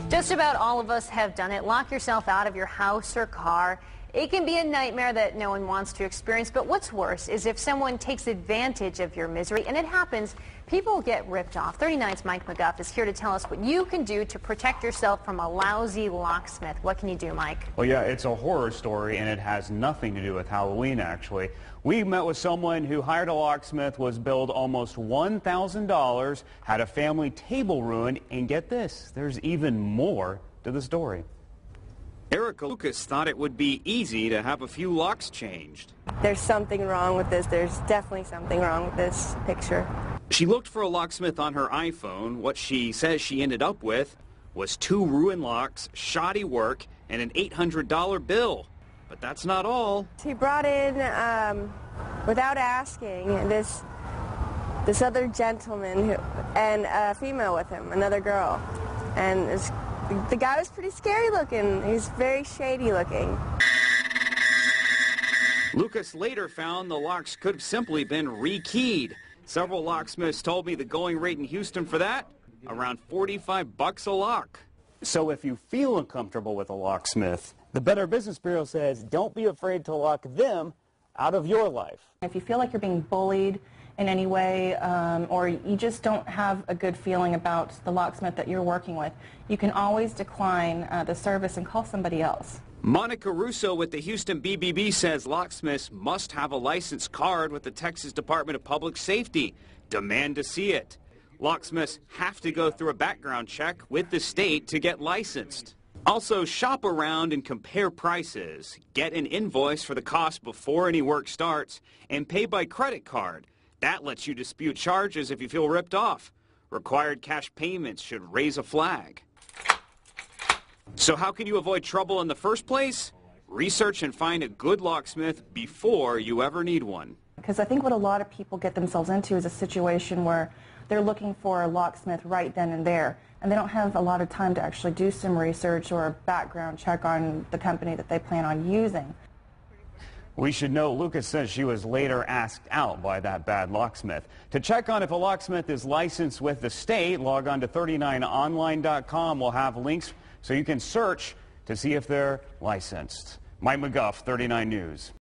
Just about all of us have done it. Lock yourself out of your house or car. It can be a nightmare that no one wants to experience, but what's worse is if someone takes advantage of your misery, and it happens, people get ripped off. 39's Mike McGuff is here to tell us what you can do to protect yourself from a lousy locksmith. What can you do, Mike? Well, yeah, it's a horror story, and it has nothing to do with Halloween, actually. We met with someone who hired a locksmith, was billed almost $1,000, had a family table ruined, and get this, there's even more to the story. Erica Lucas thought it would be easy to have a few locks changed. There's something wrong with this. There's definitely something wrong with this picture. She looked for a locksmith on her iPhone. What she says she ended up with was 2 ruined locks, shoddy work, and an $800 bill. But that's not all. He brought in, without asking, this other gentleman and a female with him, another girl. And the guy was pretty scary looking. He's very shady looking. Lucas later found the locks could have simply been rekeyed. Several locksmiths told me the going rate in Houston for that, around $45 a lock. So if you feel uncomfortable with a locksmith, the Better Business Bureau says don't be afraid to lock them out of your life. If you feel like you're being bullied in any way, or you just don't have a good feeling about the locksmith that you're working with, you can always decline the service and call somebody else. Monica Russo with the Houston BBB says locksmiths must have a license card with the Texas Department of Public Safety. Demand to see it. Locksmiths have to go through a background check with the state to get licensed. Also, shop around and compare prices. Get an invoice for the cost before any work starts, and pay by credit card. That lets you dispute charges if you feel ripped off. Required cash payments should raise a flag. So how can you avoid trouble in the first place? Research and find a good locksmith before you ever need one. Because I think what a lot of people get themselves into is a situation where they're looking for a locksmith right then and there, and they don't have a lot of time to actually do some research or a background check on the company that they plan on using. We should know Lucas says she was later asked out by that bad locksmith. To check on if a locksmith is licensed with the state, log on to 39online.com. We'll have links so you can search to see if they're licensed. Mike McGuff, 39 News.